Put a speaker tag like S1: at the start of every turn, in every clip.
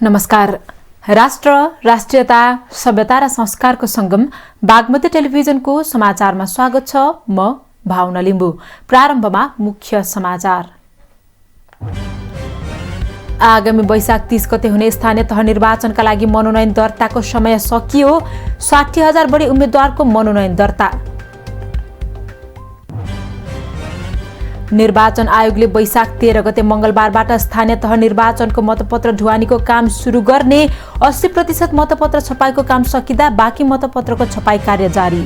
S1: नमस्कार। राष्ट्र, राष्ट्रियता, सभ्यता र संस्कारको संगम बागमती टेलिभिजनको समाचारमा स्वागत छ। म भावना लिम्बू। प्रारम्भमा मुख्य समाचार। आगामी वैशाख 30 गते हुने स्थानीय तह निर्वाचनका लागि मनोनयन दर्ताको समय सकियो। 60,000 बढी उम्मेद्वारको मनोनयन दर्ता। निर्वाचन आयोगले वैशाख 13 गते मंगलबारबाट स्थानीय तह निर्वाचनको मतपत्र ढुवानीको काम सुरु गर्ने। 80% मतपत्र छपाईको काम सकिँदा बाँकी मतपत्रको छपाई कार्य जारी।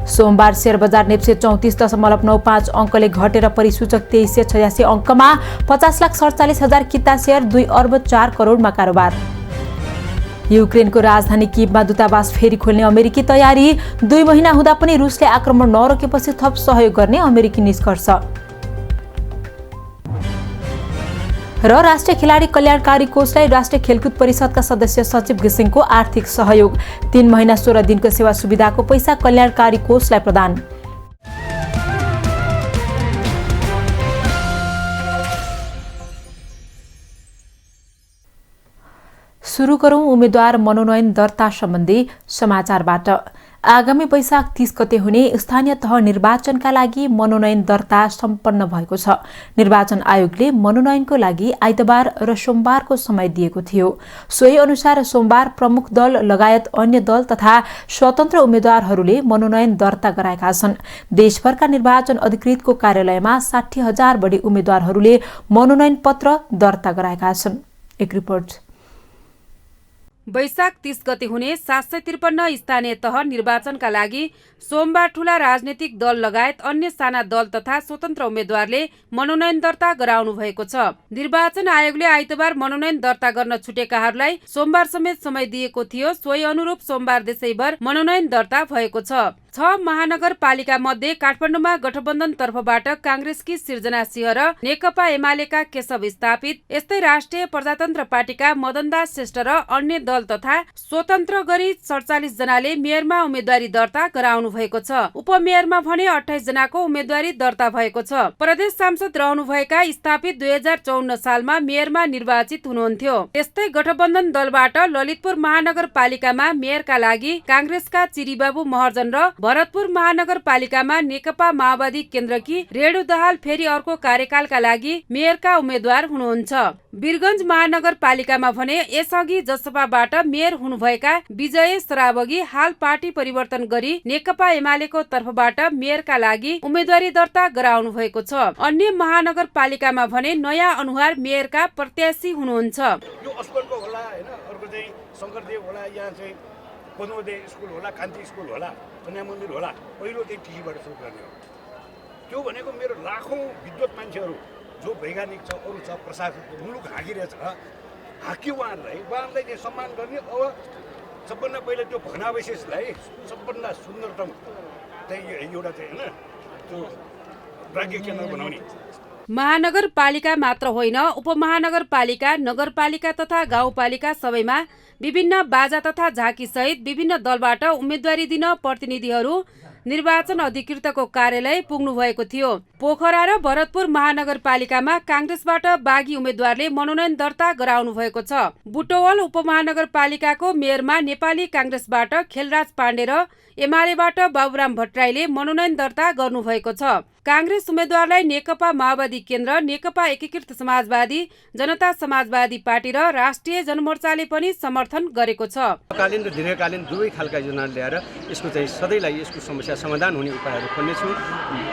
S1: सोमबार शेयर बजार नेप्से 34.95 अङ्कले घटेर परिसूचक 2386 अङ्कमा 50,47,000 किता शेयर 2 अर्ब 4 करोडमा कारोबार। युक्रेनको राजधानी कीवमा दूतावास फेरि खोल्ने अमेरिकी तयारी। 2 महिना हुँदा पनि रुसले आक्रमण नरोकेपछि थप सहयोग गर्ने अमेरिकी निष्कर्ष। र राष्ट्रिय खेलाडी कल्याणकारी कोषलाई राष्ट्रिय खेलकुद परिषदका सदस्य सचिव घिसिङको आर्थिक सहयोग। 3 महिना 16 दिनको सेवा सुविधाको पैसा कल्याणकारी कोषलाई प्रदान। सुरु गरौं उम्मेद्वार मनोनयन दर्ता सम्बन्धी समाचारबाट। आगामी वैशाख 30 गते हुने स्थानीय तह निर्वाचनका लागि मनोनयन दर्ता सम्पन्न भएको छ। निर्वाचन आयोगले मनोनयनको लागि आइतबार र सोमबारको समय दिएको थियो। सोही अनुसार सोमबार प्रमुख दल लगायत अन्य दल तथा स्वतन्त्र उम्मेद्वारहरूले मनोनयन दर्ता गराएका छन्। देशभरका निर्वाचन अधिकृतको कार्यालयमा 60,000 बढी उम्मेद्वारहरूले मनोनयन पत्र दर्ता गराएका छन्। एक रिपोर्ट।
S2: वैशाख 30 गते हुने 753 स्थानीय तह निर्वाचनका लागि सोमबार ठूला राजनीतिक दल लगायत अन्य साना दल तथा स्वतन्त्र उम्मेद्वारले मनोनयन दर्ता गराउनु भएको छ। निर्वाचन आयोगले आइतबार मनोनयन दर्ता गर्न छुटेकाहरूलाई सोमबार समेत समय दिएको थियो। सोही अनुरूप सोमबार देशैभर मनोनयन दर्ता भएको छ। 6 महानगरपालिका मध्ये काठमाडौँमा गठबन्धन तर्फबाट कांग्रेसकी सिर्जना सिंह र नेकपा एमालेका केशव स्थापित, यस्तै राष्ट्रिय प्रजातन्त्र पार्टीका मदनदास श्रेष्ठ र अन्य दल तथा स्वतन्त्र गरी 47 जनाले मेयरमा उम्मेद्वारी दर्ता गराउनु भएको छ। उपमेयरमा भने 28 जनाको उम्मेद्वारी दर्ता भएको छ। प्रदेश सांसद रहनुभएका स्थापित 2054 सालमा मेयरमा निर्वाचित हुनुहुन्थ्यो। यस्तै गठबन्धन दलबाट ललितपुर महानगरपालिकामा मेयरका लागि कांग्रेसका चिरीबाबु महर्जन र भरतपुर महानगरपालिकामा नेकपा माओवादी केन्द्रकी रेणु दाहाल फेरि अर्को कार्यकालका लागि मेयरका उम्मेद्वार हुनुहुन्छ। वीरगञ्ज महानगरपालिकामा भने यसअघि जसपाबाट मेयर हुनुभएका विजय सराबगी हाल पार्टी परिवर्तन गरी नेकपा एमालेको तर्फबाट मेयरका लागि उम्मेद्वारी दर्ता गराउनु भएको छ। अन्य महानगरपालिकामा भने नयाँ अनुहार मेयरका प्रत्याशी हुनुहुन्छ।
S3: पद्मोदय स्कुल होला, कान्ति स्कुल होला, कन्या मन्दिर होला, पहिलो चाहिँ टिभीबाट सुरु गर्ने हो। त्यो भनेको मेरो लाखौँ विद्वत मान्छेहरू जो वैज्ञानिक छ, अरू छ, प्रशासक मुलुक हाँकिरहेछ, हाँक्यो उहाँहरूलाई चाहिँ सम्मान गर्ने। अब सबभन्दा पहिला त्यो भनावशेषलाई सबभन्दा सुन्दरतम चाहिँ एउटा चाहिँ होइन त्यो प्राज्ञ केन्द्र बनाउने।
S2: महानगरपालिका मात्र होइन, उपमहानगरपालिका, नगरपालिका तथा गाउँपालिका सबैमा विभिन्न बाजा तथा झाँकी सहित विभिन्न दलबाट उम्मेद्वारी दिन प्रतिनिधिहरू निर्वाचन अधिकृतको कार्यालय पुग्नु भएको थियो। पोखरा र भरतपुर महानगरपालिकामा कांग्रेसबाट बागी उम्मेद्वारले मनोनयन दर्ता गराउनु भएको छ। बुटवल उपमहानगरपालिकाको मेयरमा नेपाली कांग्रेसबाट खेलराज पाण्डे र एमालेबाट बाबुराम भट्टराईले मनोनयन दर्ता गर्नुभएको छ। कांग्रेस उम्मेद्वारलाई नेकपा माओवादी केन्द्र, नेकपा एकीकृत समाजवादी, जनता समाजवादी पार्टी र राष्ट्रिय जनमोर्चाले पनि समर्थन गरेको छ।
S4: कालीन र दीर्घकालीन दुवै खालका योजना ल्याएर यसको चाहिँ सधैँलाई यसको समस्या समाधान हुने उपायहरू खोज्नेछु।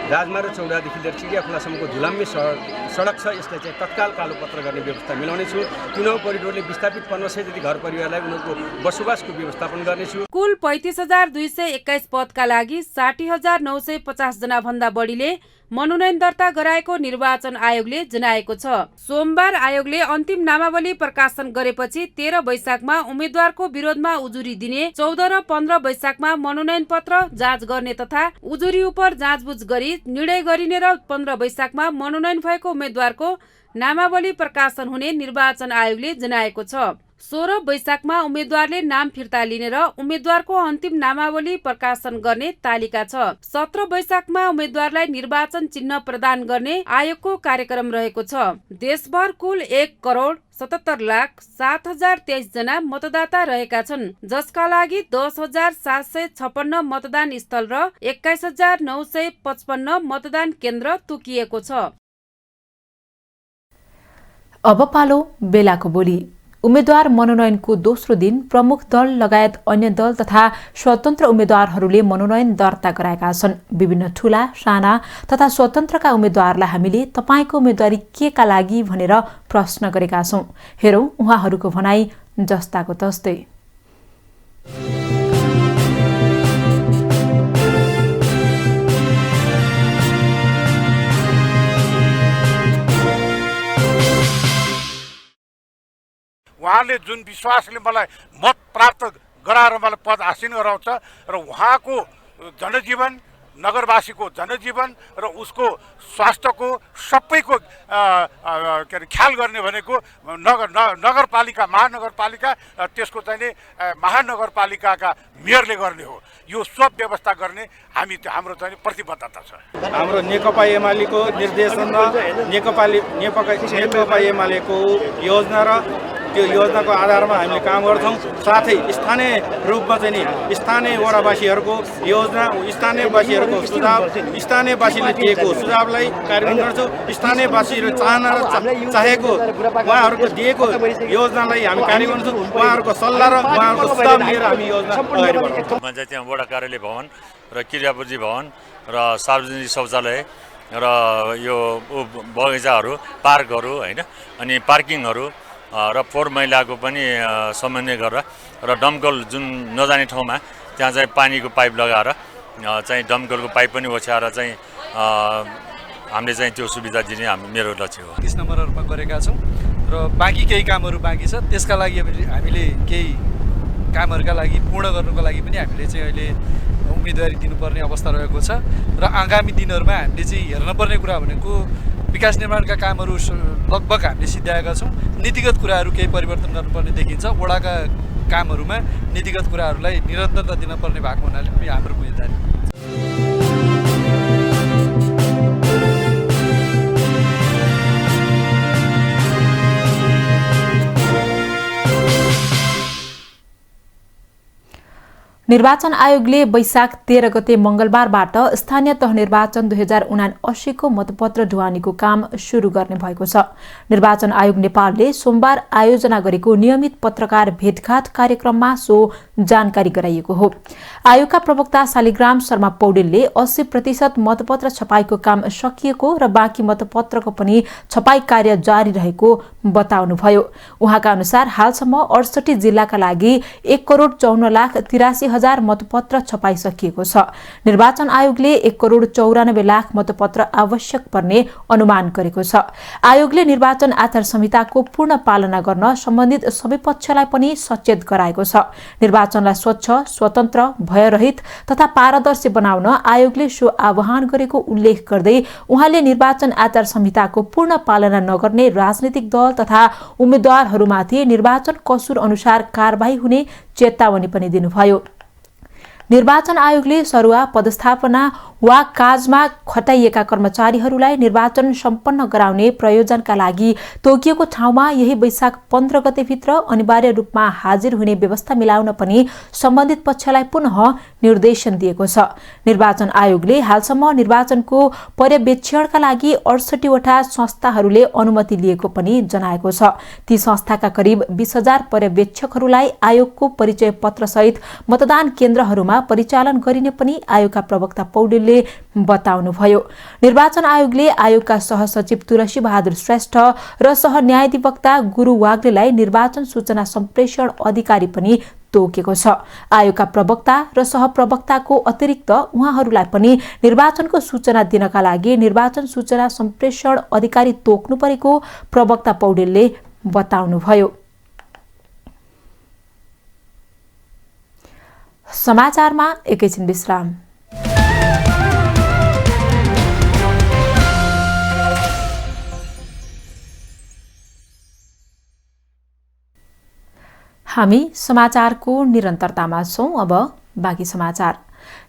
S4: राजमार्ग चौडादेखि लिएर चिडिया खोलासम्मको झुलाम्मे सडक छ, यसलाई चाहिँ तत्काल कालोपत्र गर्ने व्यवस्था मिलाउनेछु। चुनाव कोरिडोरले विस्थापित 1500 जति घर परिवारलाई उनीहरूको बसोबासको व्यवस्थापन गर्नेछु।
S2: कुल 35,221 पदका लागि 60,950 जना भन्दा बढीले मनोनयन दर्ता गराएको निर्वाचन आयोगले जनाएको छ। सोमबार आयोगले अन्तिम नामावली प्रकाशन गरेपछि 13 वैशाखमा उम्मेद्वारको विरोधमा उजुरी दिने, 14 र 15 वैशाखमा मनोनयन पत्र जाँच गर्ने तथा उजुरी उपर जाँचबुझ गरी निर्णय गरिने र 15 वैशाखमा मनोनयन भएको उम्मेद्वारको नामावली प्रकाशन हुने निर्वाचन आयोगले जनाएको छ। 16 वैशाखमा उम्मेद्वारले नाम फिर्ता लिने र उम्मेद्वारको अन्तिम नामावली प्रकाशन गर्ने तालिका छ। 17 वैशाखमा उम्मेद्वारलाई निर्वाचन चिन्ह प्रदान गर्ने आयोगको कार्यक्रम रहेको छ। देशभर कुल 1,77,07,023 जना मतदाता रहेका छन्, जसका लागि 10,756 मतदान स्थल र 21,955 मतदान केन्द्र तोकिएको छ।
S1: अब पालो बेलाको बोली। उम्मेद्वार मनोनयनको दोस्रो दिन प्रमुख दल लगायत अन्य दल तथा स्वतन्त्र उम्मेद्वारहरूले मनोनयन दर्ता गराएका छन्। विभिन्न ठूला, साना तथा स्वतन्त्रका उम्मेद्वारलाई हामीले तपाईको उम्मेदवारी केका लागि भनेर प्रश्न गरेका छौं। हेरौं उहाँहरूको भनाई जस्ताको तस्तै।
S5: उहाँले जुन विश्वासले मलाई मत प्राप्त गराएर मलाई पद आसीन गराउँछ र उहाँको जनजीवन, नगरवासीको जनजीवन र उसको स्वास्थ्यको सबैको के अरे ख्याल गर्ने भनेको नगरपालिका, महानगरपालिका, त्यसको चाहिँ महानगरपालिकाका मेयरले गर्ने हो। यो सब व्यवस्था गर्ने हाम्रो चाहिँ प्रतिबद्धता छ।
S6: हाम्रो नेकपा एमालेको निर्देशनमा नेकपा एमालेको योजना र त्यो योजनाको आधारमा हामीले काम गर्छौँ। साथै स्थानीय रूपमा चाहिँ नि स्थानीय वडावासीहरूको योजना, स्थानीयवासीहरूको सुझाव, स्थानीयवासीले दिएको सुझावलाई कार्यान्वयन गर्छौँ। स्थानीयवासीहरू चाहना र चाहेको उहाँहरूको दिएको योजनालाई हामी कार्यान्वयन गर्छौँ। उहाँहरूको सल्लाह र उहाँहरूको सुझाव लिएर हामी योजना अगाडि बढाउँछौँ।
S7: त्यहाँ वडा कार्यालय भवन र क्रियापूर्ति भवन र सार्वजनिक शौचालय र यो बगैँचाहरू, पार्कहरू हैन, अनि पार्किङहरू र फोहोर मैलाको पनि समन्वय गरेर र दमकल जुन नजाने ठाउँमा त्यहाँ चाहिँ पानीको पाइप लगाएर चाहिँ दमकलको पाइप पनि ओछ्याएर चाहिँ हामीले चाहिँ त्यो सुविधा दिने मेरो लक्ष्य हो।
S8: 30 नम्बरहरूमा गरेका छौँ र बाँकी केही कामहरू बाँकी छ। त्यसका लागि हामीले केही कामहरूका लागि पूर्ण गर्नुको लागि पनि हामीले चाहिँ अहिले उम्मेदवारी दिनुपर्ने अवस्था रहेको छ र आगामी दिनहरूमा हामीले चाहिँ हेर्नुपर्ने कुरा भनेको विकास निर्माणका कामहरू लगभग हामीले सिद्ध्याएका छौँ। नीतिगत कुराहरू केही परिवर्तन गर्नुपर्ने देखिन्छ। वडाका कामहरूमा नीतिगत कुराहरूलाई निरन्तरता दिनुपर्ने भएको हुनाले पनि हाम्रो जिम्मेदारी।
S1: निर्वाचन आयोगले वैशाख 13 गते मंगलबारबाट स्थानीय तह निर्वाचन 2079 को मतपत्र ढुवानीको काम शुरू गर्ने भएको छ। निर्वाचन आयोग नेपालले सोमबार आयोजना गरेको नियमित पत्रकार भेटघाट कार्यक्रममा सो जानकारी गराइएको हो। आयोगका प्रवक्ता शालिग्राम शर्मा पौडेलले 80% मतपत्र छपाईको काम सकिएको र बाँकी मतपत्रको पनि छपाई कार्य जारी रहेको बताउनुभयो। उहाँका अनुसार हालसम्म 68 जिल्लाका लागि 1,54,83,000 मतपत्र छपाई सकिएको छ। निर्वाचन आयोगले 1,94,00,000 मतपत्र आवश्यक पर्ने अनुमान गरेको छ। आयोगले निर्वाचन आचार संहिताको पूर्ण पालना गर्न सम्बन्धित सबै पक्षलाई पनि सचेत गराएको छ। निर्वाचनलाई स्वच्छ, स्वतन्त्र, भयरहित तथा पारदर्शी बनाउन आयोगले सो आह्वान गरेको उल्लेख गर्दै उहाँले निर्वाचन आचार संहिताको पूर्ण पालना नगर्ने राजनीतिक दल तथा उम्मेद्वारहरूमाथि निर्वाचन कसुर अनुसार कारबाही हुने चेतावनी पनि दिनुभयो। निर्वाचन आयोगले सरुवा, पदस्थापना वा काजमा खटाइएका कर्मचारीहरूलाई निर्वाचन सम्पन्न गराउने प्रयोजनका लागि तोकिएको ठाउँमा यही वैशाख 15 गतेभित्र अनिवार्य रूपमा हाजिर हुने व्यवस्था मिलाउन पनि सम्बन्धित पक्षलाई पुनः निर्देशन दिएको छ। निर्वाचन आयोगले हालसम्म निर्वाचनको पर्यवेक्षणका लागि 68 वटा संस्थाहरूले अनुमति लिएको पनि जनाएको छ। ती संस्थाका करिब 20,000 पर्यवेक्षकहरूलाई आयोगको परिचय पत्र सहित मतदान केन्द्रहरूमा परिचालन गरिने पनि आयोगका प्रवक्ता पौडेलले बताउनुभयो। निर्वाचन आयोगले आयोगका सहसचिव तुलसी बहादुर श्रेष्ठ र सह न्यायाधिवक्ता गुरु वाग्लेलाई निर्वाचन सूचना सम्प्रेषण अधिकारी पनि तोकेको छ। आयोगका प्रवक्ता र सहप्रवक्ताको अतिरिक्त उहाँहरूलाई पनि निर्वाचनको सूचना दिनका लागि निर्वाचन सूचना सम्प्रेषण अधिकारी तोक्नु परेको प्रवक्ता पौडेलले बताउनुभयो। समाचारमा एकैछिन विश्राम। हामी समाचारको निरन्तरतामा छौं। अब बाँकी समाचार।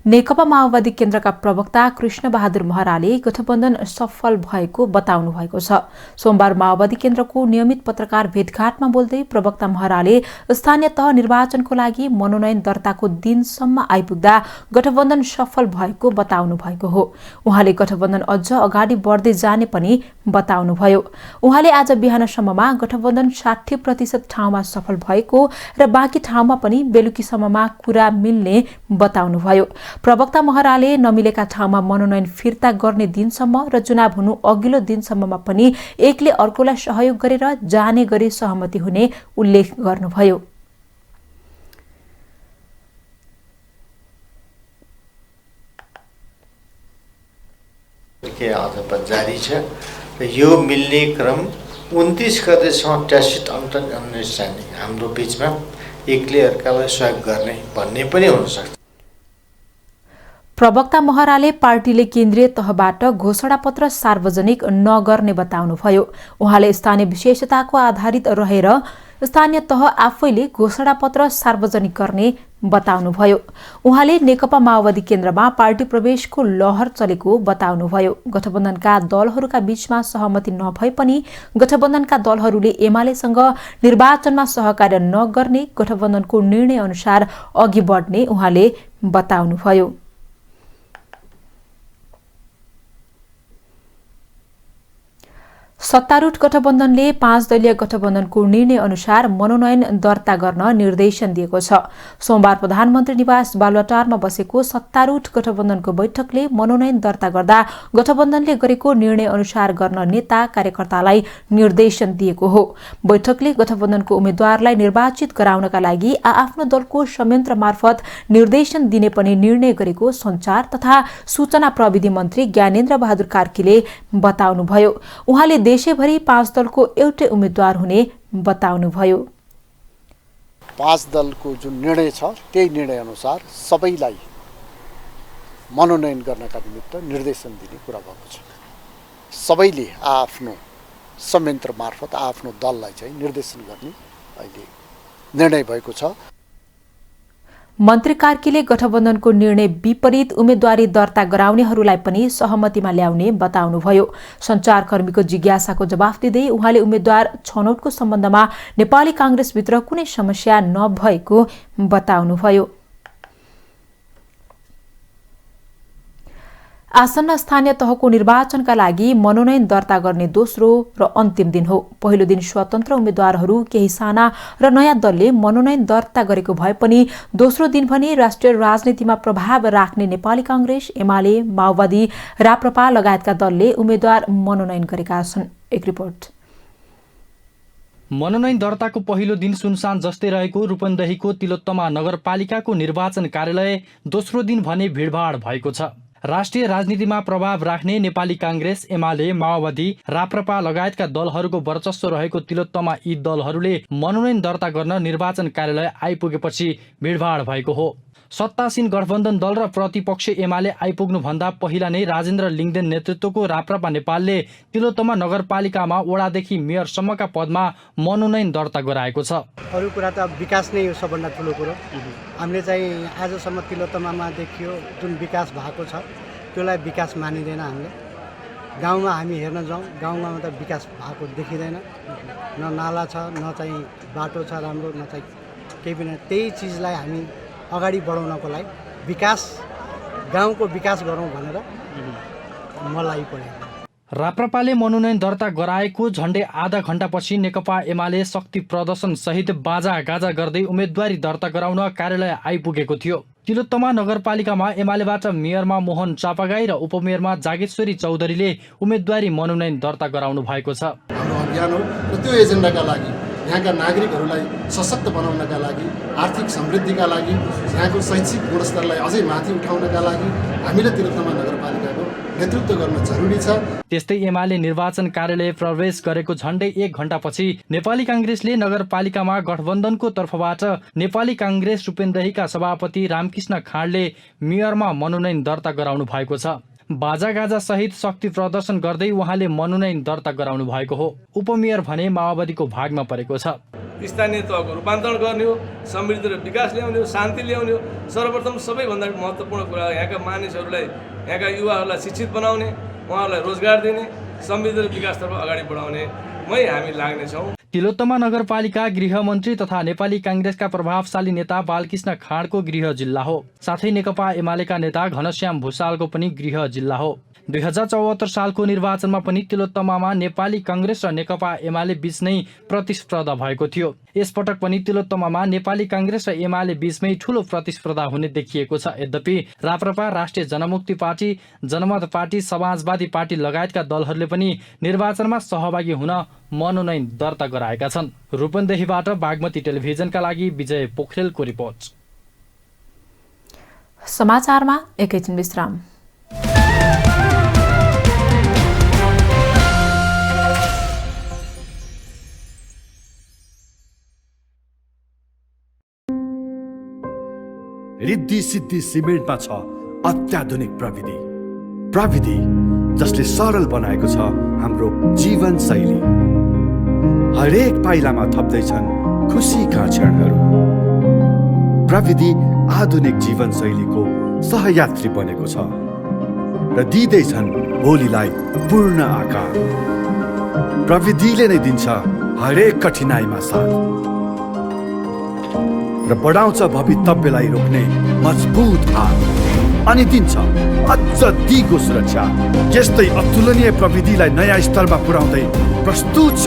S1: नेकपा माओवादी केन्द्रका प्रवक्ता कृष्ण बहादुर महराले गठबन्धन सफल भएको बताउनु भएको छ। सोमबार माओवादी केन्द्रको नियमित पत्रकार भेटघाटमा बोल्दै प्रवक्ता महराले स्थानीय तह निर्वाचनको लागि मनोनयन दर्ताको दिनसम्म आइपुग्दा गठबन्धन सफल भएको बताउनु भएको हो। उहाँले गठबन्धन अझ अगाडि बढ्दै जाने पनि बताउनुभयो। उहाँले आज बिहानसम्ममा गठबन्धन 60% ठाउँमा सफल भएको र बाँकी ठाउँमा पनि बेलुकीसम्ममा कुरा मिल्ने बताउनुभयो। प्रवक्ता महराले नमिलेका ठाउँमा मनोनयन फिर्ता गर्ने दिनसम्म र चुनाव हुनु अघिल्लो दिनसम्ममा पनि एकले अर्कोलाई सहयोग गरेर जाने गरी सहमति हुने उल्लेख गर्नुभयो।
S9: आज पनि जारी छ र यो मिल्ने क्रम 29 गतेसम्म ट्यासिट अन्डरस्ट्यान्डिङ हाम्रो बीचमा एकले अर्कालाई सहयोग गर्ने भन्ने पनि हुन सक्छ।
S1: प्रवक्ता महराले पार्टीले केन्द्रीय तहबाट घोषणापत्र सार्वजनिक नगर्ने बताउनुभयो। उहाँले स्थानीय विशेषताको आधारित रहेर स्थानीय तह आफैले घोषणापत्र सार्वजनिक गर्ने बताउनुभयो। उहाँले नेकपा माओवादी केन्द्रमा पार्टी प्रवेशको लहर चलेको बताउनुभयो। गठबन्धनका दलहरूका बीचमा सहमति नभए पनि गठबन्धनका दलहरूले एमालेसँग निर्वाचनमा सहकार्य नगर्ने गठबन्धनको निर्णय अनुसार अघि बढ्ने उहाँले बताउनुभयो। सत्तारूढ गठबन्धनले 5 दलीय गठबन्धनको निर्णय अनुसार मनोनयन दर्ता गर्न निर्देशन दिएको छ। सोमबार प्रधानमन्त्री निवास बालुवाटारमा बसेको सत्तारूढ गठबन्धनको बैठकले मनोनयन दर्ता गर्दा गठबन्धनले गरेको निर्णय अनुसार गर्न नेता कार्यकर्तालाई निर्देशन दिएको हो। बैठकले गठबन्धनको उम्मेद्वारलाई निर्वाचित गराउनका लागि आफ्नो दलको संयन्त्र मार्फत निर्देशन दिने पनि निर्णय गरेको सञ्चार तथा सूचना प्रविधि मन्त्री ज्ञानेन्द्र बहादुर कार्कीले बताउनुभयो। उहाँले देशैभरि 5 दलको एउटै उम्मेद्वार हुने बताउनुभयो।
S10: 5 दलको जुन निर्णय छ त्यही निर्णय अनुसार सबैलाई मनोनयन गर्नका निमित्त निर्देशन दिने कुरा भएको छ। सबैले आफ्नो संयन्त्र मार्फत आफ्नो दललाई चाहिँ निर्देशन गर्ने अहिले निर्णय भएको छ।
S1: मन्त्री कार्कीले गठबन्धनको निर्णय विपरीत उम्मेद्वारी दर्ता गराउनेहरूलाई पनि सहमतिमा ल्याउने बताउनुभयो। सञ्चारकर्मीको जिज्ञासाको जवाफ दिँदै उहाँले उम्मेद्वार छनौटको सम्बन्धमा नेपाली कांग्रेसभित्र कुनै समस्या नभएको बताउनुभयो। आसन्न स्थानीय तहको निर्वाचनका लागि मनोनयन दर्ता गर्ने दोस्रो र अन्तिम दिन हो। पहिलो दिन स्वतन्त्र उम्मेद्वारहरू केही साना र नयाँ दलले मनोनयन दर्ता गरेको भए पनि दोस्रो दिन भने राष्ट्रिय राजनीतिमा प्रभाव राख्ने नेपाली कांग्रेस, एमाले, माओवादी, राप्रपा लगायतका दलले उम्मेद्वार मनोनयन गरेका छन्। एक रिपोर्ट।
S11: मनोनयन दर्ताको पहिलो दिन सुनसान जस्तै रहेको रूपन्देहीको तिलोत्तमा नगरपालिकाको निर्वाचन कार्यालय दोस्रो दिन भने भिडभाड भएको छ। राष्ट्रिय राजनीतिमा प्रभाव राख्ने नेपाली कांग्रेस, एमाले, माओवादी, राप्रपा लगायतका दलहरूको वर्चस्व रहेको तिलोत्तमा यी दलहरूले मनोनयन दर्ता गर्न निर्वाचन कार्यालय आइपुगेपछि भिडभाड भएको हो। सत्तासीन गठबन्धन दल र प्रतिपक्ष एमाले आइपुग्नुभन्दा पहिला नै राजेन्द्र लिङदेन नेतृत्वको राप्रपा नेपालले तिलोत्तमा नगरपालिकामा वडादेखि मेयरसम्मका पदमा मनोनयन दर्ता गराएको छ।
S12: अरू कुरा त विकास नै हो सबभन्दा ठुलो कुरो। हामीले चाहिँ आजसम्म तिलोत्तमामा देखियो जुन विकास भएको छ त्यसलाई विकास मानिँदैन। हामीले गाउँमा हामी हेर्न जाउँ, गाउँमा त विकास भएको देखिँदैन। न नाला छ, न चाहिँ बाटो छ राम्रो, न चाहिँ केही पनि। त्यही चिजलाई हामी अगाडि बढाउनको लागि विकास, गाउँको विकास गरौँ भनेर मलाई पर्यो।
S11: राप्रपाले मनोनयन दर्ता गराएको झण्डै आधा घण्टापछि नेकपा एमाले शक्ति प्रदर्शन सहित बाजा गाजा गर्दै उम्मेदवारी दर्ता गराउन कार्यालय आइपुगेको थियो। तिलोत्तमा नगरपालिकामा एमालेबाट मेयरमा मोहन चापागाई र उपमेयरमा जागेश्वरी चौधरीले उम्मेदवारी मनोनयन दर्ता गराउनु भएको छ।
S13: हाम्रो अभियान हो र त्यो एजेन्डाका लागि, यहाँका नागरिकहरूलाई सशक्त बनाउनका लागि, आर्थिक समृद्धिका लागि, यहाँको शैक्षिक गुणस्तरलाई अझै माथि उठाउनका लागि हामीले तिलोत्तमा नगरपालिकाको नेतृत्व गर्न जरुरी छ।
S11: त्यस्तै एमाले निर्वाचन कार्यालय प्रवेश गरेको झण्डै 1 घण्टापछि नेपाली कांग्रेसले नगरपालिकामा गठबन्धनको तर्फबाट नेपाली कांग्रेस रूपन्देहीका सभापति रामकृष्ण खाँडले मेयरमा मनोनयन दर्ता गराउनु भएको छ। बाजागाजा सहित शक्ति प्रदर्शन गर्दै उहाँले मनोनयन दर्ता गराउनु भएको हो। उपमेयर भने माओवादीको भागमा परेको छ।
S14: स्थानीय तहको रूपान्तरण गर्ने हो, समृद्धि र विकास ल्याउने हो, शान्ति ल्याउने हो। सर्वप्रथम सबैभन्दा महत्त्वपूर्ण कुरा यहाँका मानिसहरूलाई, यहाँका युवाहरूलाई शिक्षित बनाउने, उहाँहरूलाई रोजगार दिने, समृद्धि र विकासतर्फ अगाडि बढाउनेमै हामी लाग्नेछौँ।
S11: तिलोत्तमा नगरपालिका गृहमन्त्री तथा नेपाली काङ्ग्रेसका प्रभावशाली नेता बालकृष्ण खाँडको गृह जिल्ला हो। साथै नेकपा एमालेका नेता घनश्याम भुसालको पनि गृह जिल्ला हो। 2074 सालको निर्वाचनमा पनि तिलोत्तमामा नेपाली काङ्ग्रेस र नेकपा एमाले बीच नै प्रतिस्पर्धा भएको थियो। यसपटक पनि तिलोत्तमामा नेपाली काङ्ग्रेस र एमाले बीचमै ठूलो प्रतिस्पर्धा हुने देखिएको छ। यद्यपि राप्रपा, राष्ट्रिय जनमुक्ति पार्टी, जनमत पार्टी, समाजवादी पार्टी लगायतका दलहरूले पनि निर्वाचनमा सहभागी हुन मनोनयन दर्ता गराएका छन्। रूपन्देहीबाट बागमती टेलिभिजनका लागि विजय पोखरेलको रिपोर्ट।
S1: समाचारमा एकैछिन विश्राम।
S15: रिद्धि सिद्धि सिमेन्टमा छ अत्याधुनिक प्रविधि जसले सरल बनाएको छ हाम्रो जीवन शैली। हरेक पाइलामा थप्दैछन् खुसीका क्षणहरू। प्रविधि आधुनिक जीवन शैलीको सहयात्री बनेको छ र दिँदैछन् भोलिलाई पूर्ण आकार। प्रविधिले नै दिन्छ हरेक कठिनाइमा साथ र बढाउँछ भवितव्यलाई रोक्ने मजबुत हात अनि दिन्छ अझ दिगो सुरक्षा। यस्तै अतुलनीय प्रविधिलाई नयाँ स्तरमा पुर्याउँदै प्रस्तुत छ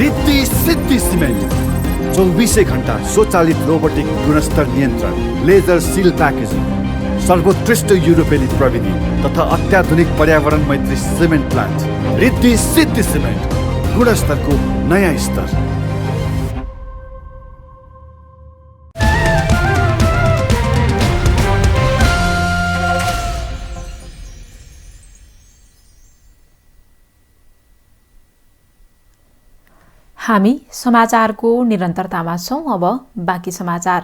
S15: रिद्धि सिद्धि सिमेन्ट। 24 घण्टा स्वचालित रोबोटिक गुणस्तर नियन्त्रण, लेजर सिल प्याकेजिङ, सर्वोत्कृष्ट युरोपेली प्रविधि तथा अत्याधुनिक पर्यावरण मैत्री cement plant. Riddhi Siddhi cement, गुणस्तरको नयाँ स्तर।
S1: हामी समाचारको निरन्तरतामा छौं। अब बाँकी समाचार।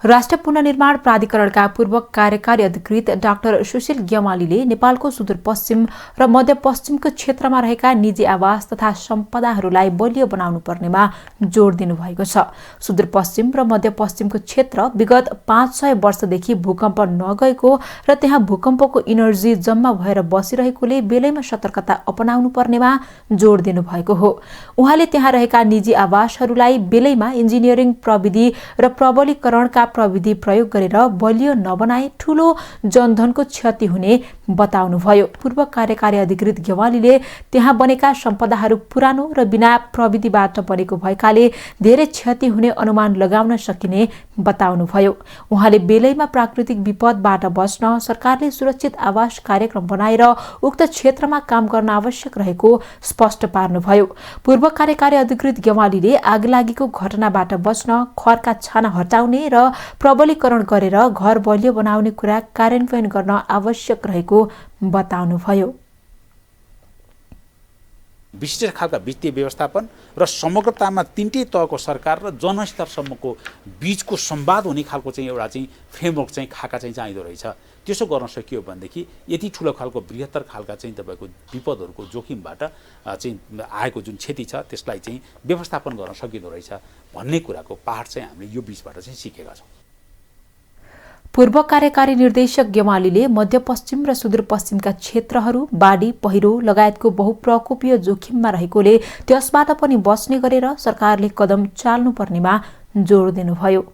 S1: राष्ट्रिय पुनर्निर्माण प्राधिकरणका पूर्व कार्यकारी अधिकृत डाक्टर सुशील ग्यमालीले नेपालको सुदूरपश्चिम र मध्यपश्चिमको क्षेत्रमा रहेका निजी आवास तथा सम्पदाहरूलाई बलियो बनाउनु पर्नेमा जोड दिनुभएको छ। सुदूरपश्चिम र मध्यपश्चिमको क्षेत्र विगत 500 वर्षदेखि भूकम्प नगएको र त्यहाँ भूकम्पको इनर्जी जम्मा भएर बसिरहेकोले बेलैमा सतर्कता अपनाउनु पर्नेमा जोड दिनुभएको हो। उहाँले त्यहाँ रहेका निजी आवासहरूलाई बेलैमा इन्जिनियरिङ प्रविधि र प्रबलीकरणका प्रविधि प्रयोग गरेर बलियो नबनाए ठूलो जनधनको क्षति हुने बताउनुभयो। पूर्व कार्यकारी अधिकृत ग्यवालीले त्यहाँ बनेका सम्पदाहरू पुरानो र बिना प्रविधिबाट बनेको भएकाले धेरै क्षति हुने अनुमान लगाउन सकिने बताउनुभयो। उहाँले बेलैमा प्राकृतिक विपदबाट बच्न सरकारले सुरक्षित आवास कार्यक्रम बनाएर उक्त क्षेत्रमा काम गर्न आवश्यक रहेको स्पष्ट पार्नुभयो। पूर्व कार्यकारी अधिकृत ग्यवालीले आगलागीको घटनाबाट बच्न खरका छाना हटाउने र प्रबलीकरण गरेर घर बलियो बनाउने कुरा कार्यान्वयन गर्न आवश्यक रहेको बताउनुभयो।
S16: विशेष खालका वित्तीय व्यवस्थापन र समग्रतामा तीनटै तहको सरकार र जनस्तरसम्मको बीचको संवाद हुने खालको चाहिँ एउटा चाहिँ फ्रेमवर्क चाहिँ खाका चाहिँ चाहिँदो रहेछ। त्यसो गर्न सकियो भनेदेखि यति ठुलो खालको बृहत्तर खालका चाहिँ तपाईँको विपदहरूको जोखिमबाट चाहिँ आएको जुन क्षति छ त्यसलाई चाहिँ व्यवस्थापन गर्न सकिँदो रहेछ भन्ने कुराको पाठ चाहिँ हामीले यो बीचबाट चाहिँ सिकेका छौँ।
S1: पूर्व कार्यकारी निर्देशक ग्यमालीले मध्यपश्चिम र सुदूरपश्चिमका क्षेत्रहरू बाढी, पहिरो लगायतको बहुप्रकोपीय जोखिममा रहेकोले त्यसबाट पनि बच्ने गरेर सरकारले कदम चाल्नुपर्नेमा जोड दिनुभयो।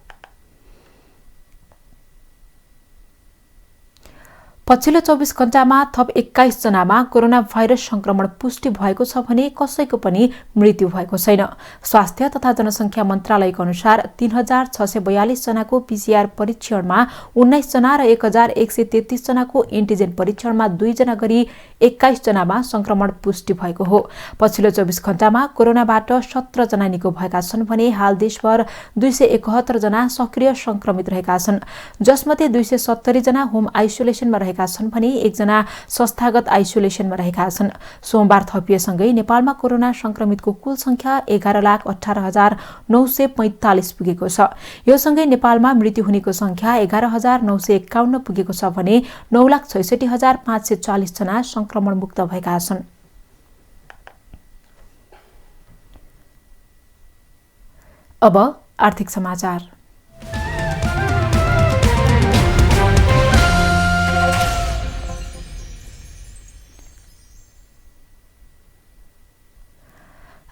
S1: पछिल्लो 24 घण्टामा थप 21 जनामा कोरोना भाइरस संक्रमण पुष्टि भएको छ भने कसैको पनि मृत्यु भएको छैन। स्वास्थ्य तथा जनसंख्या मन्त्रालयको अनुसार 3642 जनाको पीसीआर परीक्षणमा 19 जना र 1133 जनाको एन्टिजेन परीक्षणमा 2 जना गरी 21 जनामा संक्रमण पुष्टि भएको हो। पछिल्लो 24 घण्टामा कोरोनाबाट 17 जना निको भएका छन् भने हाल देशभर 271 जना सक्रिय संक्रमित रहेका छन्, जसमध्ये 270 जना होम आइसोलेसनमा रहेका छन् भने 1 जना संस्थागत आइसोलेसनमा रहेका छन्। सोमबार थपिएसँगै नेपालमा कोरोना संक्रमितको कुल संख्या 11,18,945 पुगेको छ। यो सँगै नेपालमा मृत्यु हुनेको संख्या 11,951 पुगेको छ भने 9,66,540 जना संक्रमण मुक्त भएका छन्। अब आर्थिक समाचार।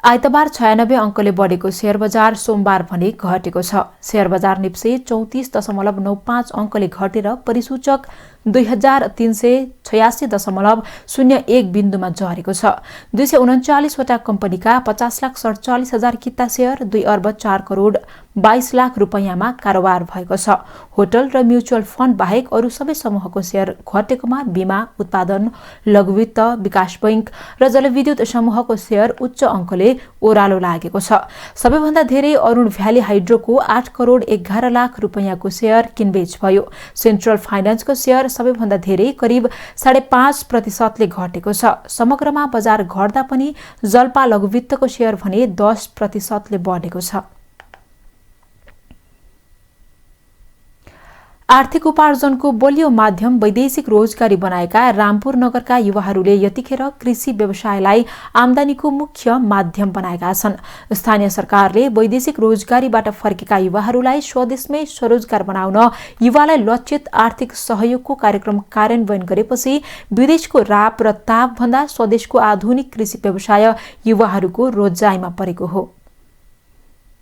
S1: आइतबार 96 अङ्कले बढेको शेयर बजार सोमबार भने घटेको छ। शेयर बजार निप्से 34.95 अङ्कले घटेर परिसूचक 2386.01 बिन्दुमा झरेको छ। 239 वटा कम्पनीका 50,47,000 किता शेयर 2 अर्ब 4 करोड 22 लाख रुपैयाँमा कारोबार भएको छ। होटल र म्युचुअल फण्ड बाहेक अरू सबै समूहको शेयर घटेकोमा बीमा, उत्पादन, लघुवित्त, विकास बैंक र जलविद्युत समूहको शेयर उच्च अङ्कले ओह्रालो लागेको छ। सबैभन्दा धेरै अरुण भ्याली हाइड्रोको 8 करोड 11 लाख रुपैयाँको शेयर किनबेच भयो। सेन्ट्रल फाइनान्सको शेयर सबैभन्दा धेरै करिब 5.5% घटेको छ। समग्रमा बजार घट्दा पनि जल्पा लघुवित्तको शेयर भने 10% बढेको छ। आर्थिक उपार्जनको बलियो माध्यम वैदेशिक रोजगारी बनाएका रामपुर नगरका युवाहरूले यतिखेर कृषि व्यवसायलाई आमदानीको मुख्य माध्यम बनाएका छन्। स्थानीय सरकारले वैदेशिक रोजगारीबाट फर्केका युवाहरूलाई स्वदेशमै स्वरोजगार बनाउन युवालाई लक्षित आर्थिक सहयोगको कार्यक्रम कार्यान्वयन गरेपछि विदेशको राप र ताप भन्दा स्वदेशको आधुनिक कृषि व्यवसाय युवाहरूको रोजाइमा परेको हो।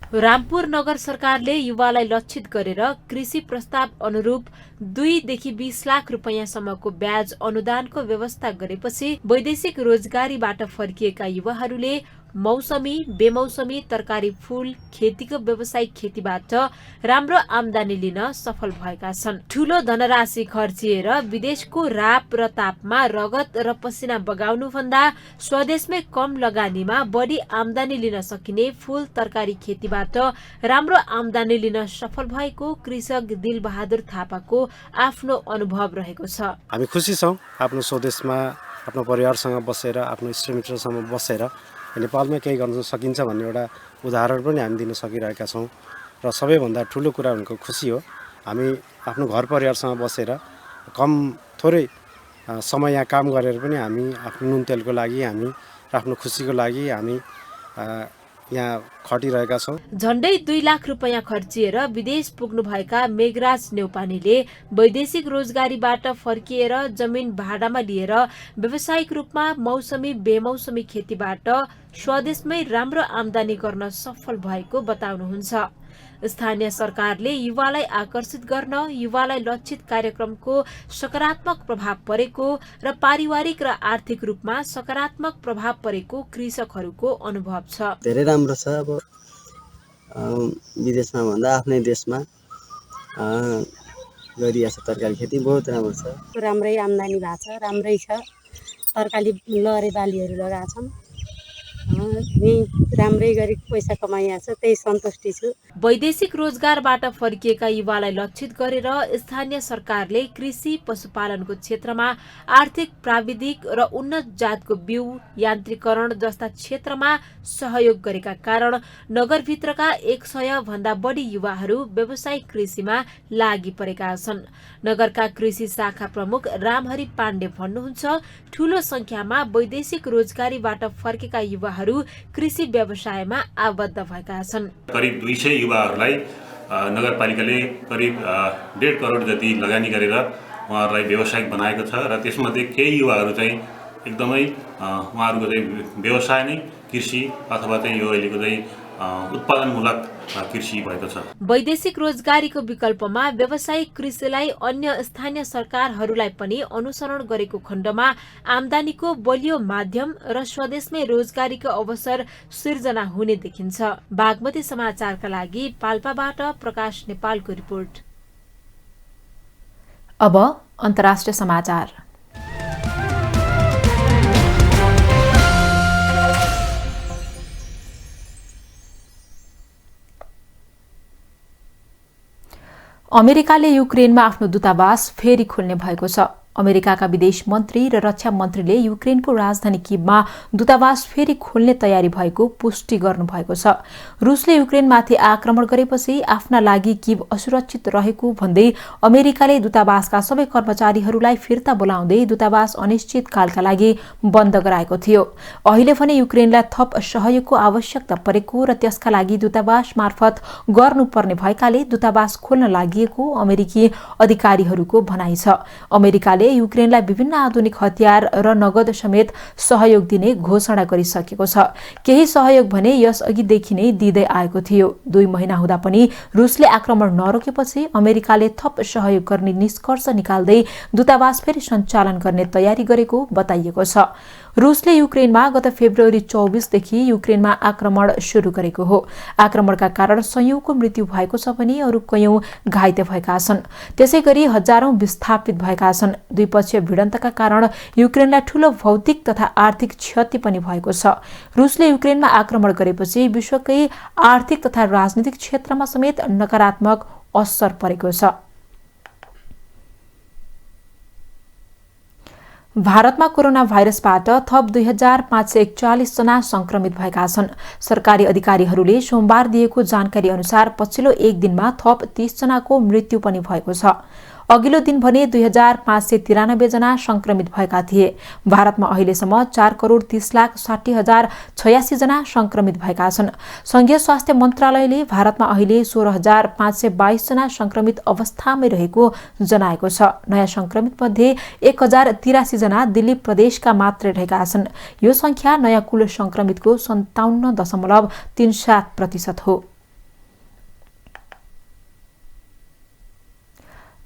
S1: रामपुर नगर सरकारले युवालाई लक्षित गरेर कृषि प्रस्ताव अनुरूप 2 देखि 20 लाख रुपैयाँसम्मको ब्याज अनुदानको व्यवस्था गरेपछि वैदेशिक रोजगारीबाट फर्किएका युवाहरूले मौसमी, बेमौसमी तरकारी, फूल, खेतीको व्यावसायिक खेतीबाट राम्रो आमदानी लिन सफल भएका छन्। ठूलो धनराशि खर्चिएर विदेशको राप र तापमा रगत र पसिना बगाउनु भन्दा स्वदेशमै कम लगानीमा बढी आमदानी लिन सकिने फूल, तरकारी खेतीबाट राम्रो आमदानी लिन सफल भएको कृषक दिलबहादुर थापाको आफ्नो अनुभव रहेको छ।
S17: हामी खुसी छौं आफ्नो स्वदेशमा आफ्नो परिवारसँग बसेर आफ्नो इष्टमित्रसँग बसेर नेपालमा केही गर्न सकिन्छ भन्ने एउटा उदाहरण पनि हामी दिन सकिरहेका छौं र सबैभन्दा ठूलो कुरा भनेको खुसी हो। हामी आफ्नो घर परिवारसँग बसेर थोरै समय यहाँ काम गरेर पनि हामी आफ्नो नुन तेलको लागि, हामी आफ्नो खुसीको लागि हामी यहाँ खटिरहेका छौं।
S1: झण्डै 2 लाख रुपैयाँ खर्चिएर विदेश पुग्नुभएका मेघराज नेउपानीले वैदेशिक रोजगारीबाट फर्किएर जमिन भाडामा लिएर व्यावसायिक रूपमा मौसमी, बेमौसमी खेतीबाट स्वदेशमै राम्रो आमदानी गर्न सफल भएको बताउनुहुन्छ। स्थानीय सरकारले युवालाई आकर्षित गर्न युवालाई लक्षित कार्यक्रमको सकारात्मक प्रभाव परेको र पारिवारिक र आर्थिक रूपमा सकारात्मक प्रभाव परेको कृषकहरूको अनुभव छ।
S18: धेरै राम्रो छ। अब विदेशमा भन्दा आफ्नै देशमा गरिएको छ तरकारी खेती बहुत राम्रो छ।
S19: राम्रै आमदानी भएको छ, राम्रै छ। तरकारी लहरे बालीहरू लगाएको छौँ, राम्रै गरी पैसा कमाइएको छ, त्यही सन्तुष्टि छु।
S1: वैदेशिक रोजगारबाट फर्किएका युवालाई लक्षित गरेर स्थानीय सरकारले कृषि पशुपालनको क्षेत्रमा आर्थिक, प्राविधिक र उन्नत जातको बिउ, यान्त्रिकरण जस्ता क्षेत्रमा सहयोग गरेका कारण नगरभित्रका 100 भन्दा बढी युवाहरू व्यावसायिक कृषिमा लागि परेका छन्। नगरका कृषि शाखा प्रमुख रामहरि पाण्डे भन्नुहुन्छ, ठूलो संख्यामा वैदेशिक रोजगारीबाट फर्केका युवाहरू कृषि व्यवसायमा आबद्ध भएका छन्।
S20: करिब 200 युवाहरूलाई नगरपालिकाले करिब 1.5 करोड जति लगानी गरेर उहाँहरूलाई व्यावसायिक बनाएको छ र त्यसमध्ये केही युवाहरू चाहिँ एकदमै उहाँहरूको चाहिँ व्यवसाय नै कृषि अथवा चाहिँ यो अहिलेको चाहिँ उत्पादनमूलक कृषि भएको छ।
S1: वैदेशिक रोजगारीको विकल्पमा व्यावसायिक कृषिलाई अन्य स्थानीय सरकारहरूलाई पनि अनुसरण गरेको खण्डमा आमदानीको बलियो माध्यम र स्वदेशमै रोजगारीको अवसर सिर्जना हुने देखिन्छ। बागमती समाचारका लागि पाल्पाबाट प्रकाश नेपालको रिपोर्ट। अब अन्तर्राष्ट्रिय समाचार। अमेरिकाले युक्रेनमा आफ्नो दूतावास फेरि खोल्ने भएको छ। अमेरिकाका विदेश मन्त्री र रक्षा मन्त्रीले युक्रेनको राजधानी किभमा दूतावास फेरि खोल्ने तयारी भएको पुष्टि गर्नुभएको छ। रुसले युक्रेनमाथि आक्रमण गरेपछि आफ्ना लागि किभ असुरक्षित रहेको भन्दै अमेरिकाले दूतावासका सबै कर्मचारीहरूलाई फिर्ता बोलाउँदै दूतावास अनिश्चितकालका लागि बन्द गराएको थियो। अहिले भने युक्रेनलाई थप सहयोगको आवश्यकता परेको र त्यसका लागि दूतावास मार्फत गर्नुपर्ने भएकाले दूतावास खोल्न लागेको अमेरिकी अधिकारीहरूको भनाइ छ। अमेरिकाले युक्रेनलाई विभिन्न आधुनिक हतियार र नगद समेत सहयोग दिने घोषणा गरिसकेको छ। केही सहयोग भने यसअघिदेखि नै दिँदै आएको थियो। 2 महिना हुँदा पनि रुसले आक्रमण नरोकेपछि अमेरिकाले थप सहयोग गर्ने निष्कर्ष निकाल्दै दूतावास फेरि सञ्चालन गर्ने तयारी गरेको बताइएको छ। रुसले युक्रेनमा गत फेब्रुअरी 24 देखि युक्रेनमा आक्रमण सुरु गरेको हो। आक्रमणका कारण सयौंको मृत्यु भएको छ भने अरू कयौं घाइते भएका छन्। त्यसैगरी हजारौं विस्थापित भएका छन्। द्विपक्षीय भिडन्तका कारण युक्रेनलाई ठूलो भौतिक तथा आर्थिक क्षति पनि भएको छ। रुसले युक्रेनमा आक्रमण गरेपछि विश्वकै आर्थिक तथा राजनीतिक क्षेत्रमा समेत नकारात्मक असर परेको छ। भारतमा कोरोना भाइरसबाट थप 2541 जना संक्रमित भएका छन्। सरकारी अधिकारीहरूले सोमबार दिएको जानकारी अनुसार पछिल्लो एक दिनमा थप 30 जनाको मृत्यु पनि भएको छ। अघिल्लो दिन भने 2593 जना संक्रमित भएका थिए। भारतमा अहिलेसम्म 4,30,60,086 जना संक्रमित भएका छन्। संघीय स्वास्थ्य मन्त्रालयले भारतमा अहिले 16,522 जना संक्रमित अवस्थामै रहेको जनाएको छ। नयाँ संक्रमित मध्ये 1,083 जना दिल्ली प्रदेशका मात्रै रहेका छन्। यो संख्या नयाँ कुल संक्रमितको 57.37% हो।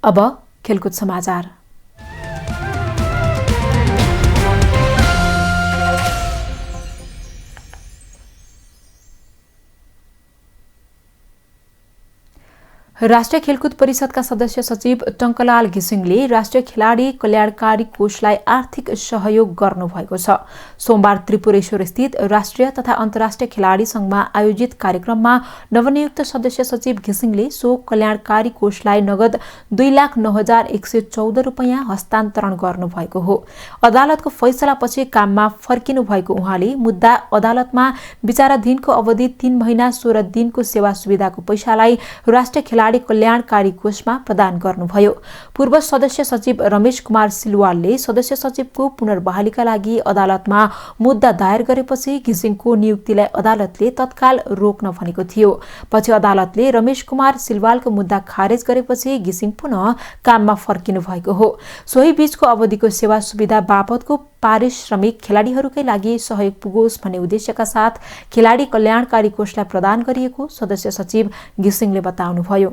S1: अब खेलकुद समाचार। राष्ट्रिय खेलकुद परिषदका सदस्य सचिव टंकलाल घिसिङले राष्ट्रिय खेलाडी कल्याणकारी कोषलाई आर्थिक सहयोग गर्नुभएको छ। सोमबार त्रिपुरेश्वर स्थित राष्ट्रिय तथा अन्तर्राष्ट्रिय खेलाडी संघमा आयोजित कार्यक्रममा नवनियुक्त सदस्य सचिव घिसिङले सो कल्याणकारी कोषलाई नगद 2,09,114 रुपैयाँ हस्तान्तरण गर्नुभएको हो। अदालतको फैसलापछि काममा फर्किनु भएको उहाँले मुद्दा अदालतमा विचाराधीनको अवधि 3 महिना 16 दिनको सेवा सुविधाको पैसालाई राष्ट्रिय खेलाडी कल्याणकारी कोषमा प्रदान गर्नुभयो। पूर्व सदस्य सचिव रमेश कुमार सिलवालले सदस्य सचिवको पुनर्बहालीका लागि अदालतमा मुद्दा दायर गरेपछि घिसिङको नियुक्तिलाई अदालतले तत्काल रोक्न भनेको थियो। पछि अदालतले रमेश कुमार सिलवालको मुद्दा खारेज गरेपछि घिसिङ पुनः काममा फर्किनु भएको हो। सोही बीचको अवधिको सेवा सुविधा बापतको पारिश्रमिक खेलाडीहरूकै लागि सहयोग पुगोस् भन्ने उद्देश्यका साथ खेलाडी कल्याणकारी कोषलाई प्रदान गरिएको सदस्य सचिव घिसिङले बताउनुभयो।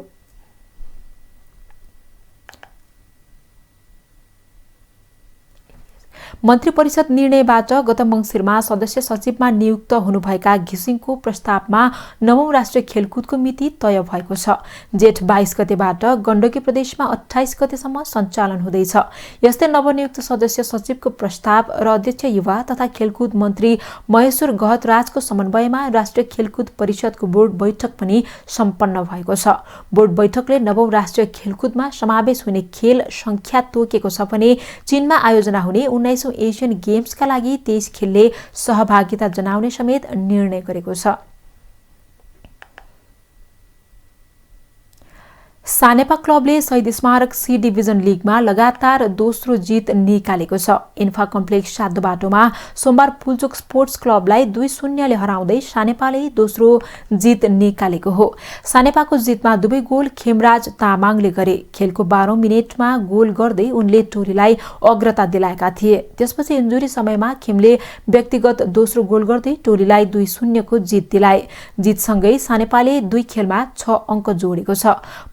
S1: मन्त्री परिषद निर्णयबाट गत मङ्सिरमा सदस्य सचिवमा नियुक्त हुनुभएका घिसिङको प्रस्तावमा 9औं राष्ट्रिय खेलकुदको मिति तय भएको छ। जेठ 22 गतेबाट गण्डकी प्रदेशमा 28 गतेसम्म सञ्चालन हुँदैछ। यस्तै नवनियुक्त सदस्य सचिवको प्रस्ताव र अध्यक्ष युवा तथा खेलकुद मन्त्री महेश्वर गहतराजको समन्वयमा राष्ट्रिय खेलकुद परिषदको बोर्ड बैठक पनि सम्पन्न भएको छ। बोर्ड बैठकले 9औं राष्ट्रिय खेलकुदमा समावेश हुने खेल संख्या तोकेको छ भने चीनमा आयोजना हुने 19औं एशियन गेम्सका लागि 23 खेलले सहभागिता जनाउने समेत निर्णय गरेको छ। सानेपा क्लबले शहीद स्मारक सी डिभिजन लिगमा लगातार दोस्रो जित निकालेको छ। इन्फा कम्प्लेक्स सातो बाटोमा सोमबार पुल्चोक स्पोर्ट्स क्लबलाई 2-0 ले हराउँदै सानेपाले दोस्रो जित निकालेको हो। सानेपाको जितमा दुवै गोल खेमराज तामाङले गरे। खेलको 12औं मिनेटमा गोल गर्दै उनले टोलीलाई अग्रता दिलाएका थिए। त्यसपछि इन्जुरी समयमा खेमले व्यक्तिगत दोस्रो गोल गर्दै टोलीलाई 2-0 को जित दिलाए। जितसँगै सानेपाले 2 खेलमा 6 अङ्क जोडेको छ।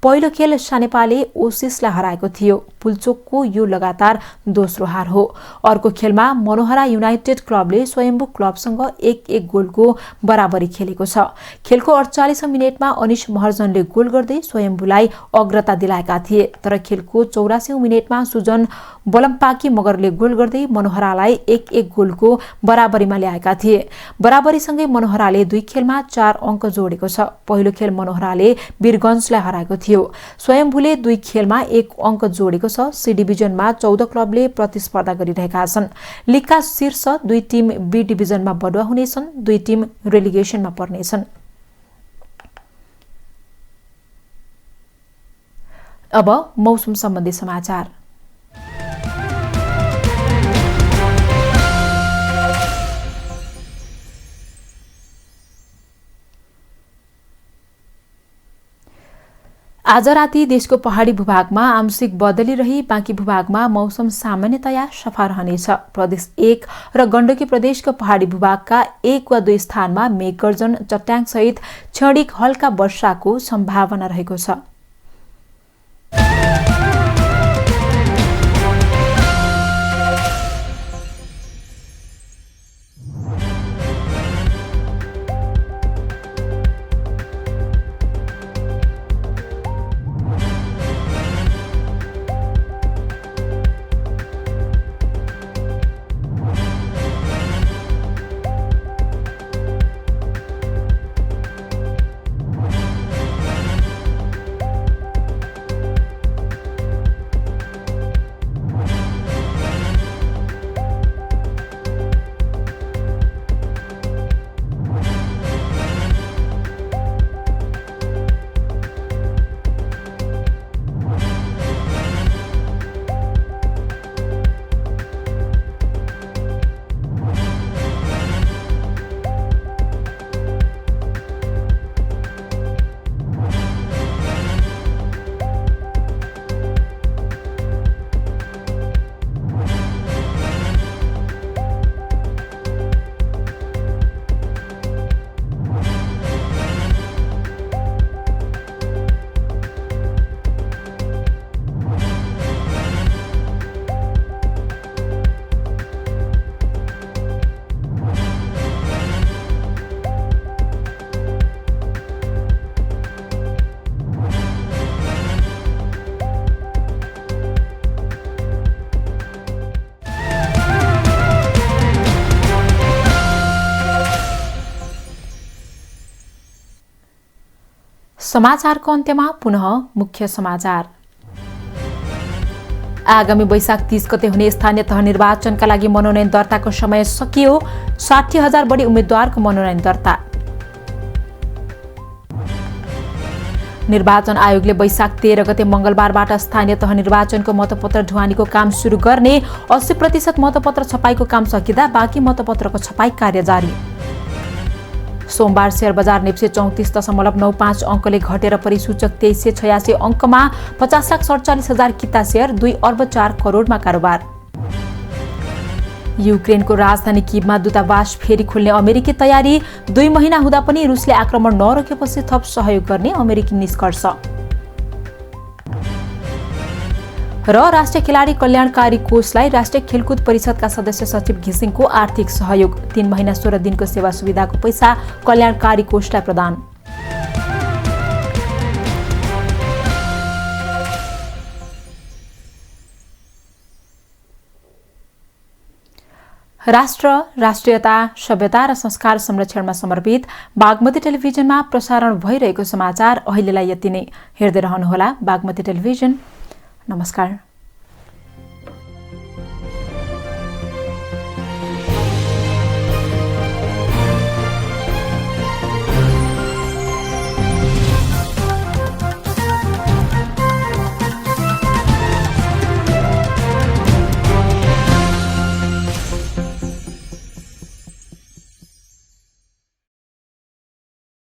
S1: पहिलो खेल सानेपाले ओसिसलाई हराएको थियो। पुल्चोकको यो लगातार दोस्रो हार हो। अर्को खेलमा मनोहरा युनाइटेड क्लबले स्वयम्भू क्लबसँग 1-1 गोलको बराबरी खेलेको छ। खेलको 48औं मिनेटमा अनिश महर्जनले गोल गर्दै स्वयम्भूलाई अग्रता दिलाएका थिए। तर खेलको 84औं मिनेटमा सुजन बोलम्पाकी मगरले गोल गर्दै मनोहरालाई 1-1 गोलको बराबरीमा ल्याएका थिए। बराबरीसँगै मनोहराले 2 खेलमा 4 अङ्क जोडेको छ। पहिलो खेल मनोहराले वीरगञ्जलाई हराएको थियो। स्वयम्भूले 2 खेलमा 1 अङ्क जोडेको छ। सी डिभिजनमा 14 क्लबले प्रतिस्पर्धा गरिरहेका छन्। लीगका शीर्ष 2 टिम बी डिभिजनमा बढुवा हुनेछन्, 2 टिम रेलिगेसनमा पर्नेछन्। अब मौसम सम्बन्धी समाचार। आज राति देशको पहाडी भूभागमा आंशिक बदली रही बाँकी भूभागमा मौसम सामान्यतया सफा रहनेछ। प्रदेश 1 र गण्डकी प्रदेशको पहाडी भूभागका 1 वा 2 स्थानमा मेघगर्जन, चट्याङसहित क्षणिक हल्का वर्षाको सम्भावना रहेको छ। समाचारको अन्त्यमा पुनः मुख्य समाचार। आगामी वैशाख 30 गते हुने स्थानीय तह निर्वाचनका लागि मनोनयन दर्ताको समय सकियो। 60,000 बढी उम्मेद्वारको मनोनयन दर्ता। निर्वाचन आयोगले वैशाख 13 गते मंगलबारबाट स्थानीय तह निर्वाचनको मतपत्र ढुवानीको काम सुरु गर्ने। 80% मतपत्र छपाईको काम सकिँदा बाँकी मतपत्रको छपाई कार्य जारी। सोमबार शेयर बजार नेप्से 34.95 अङ्कले घटेर परिसूचक 2386 अङ्कमा 50,47,000 किता शेयर 2 अर्ब 4 करोडमा कारोबार। युक्रेनको राजधानी किभमा दूतावास फेरि खोल्ने अमेरिकी तयारी। 2 महिना हुँदा पनि रुसले आक्रमण नरोकेपछि थप सहयोग गर्ने अमेरिकी निष्कर्ष। र राष्ट्रिय खेलाडी कल्याणकारी कोषलाई राष्ट्रिय खेलकुद परिषदका सदस्य सचिव घिसिङको आर्थिक सहयोग। 3 महिना 16 दिनको सेवा सुविधाको पैसा कल्याणकारी कोषलाई प्रदान। राष्ट्र, राष्ट्रियता, सभ्यता र संस्कार संरक्षणमा समर्पित बागमती टेलिभिजनमा प्रसारण भइरहेको समाचार अहिलेलाई यति नै। हेर्दै रहनुहोला बागमती टेलिभिजन। नमस्कार।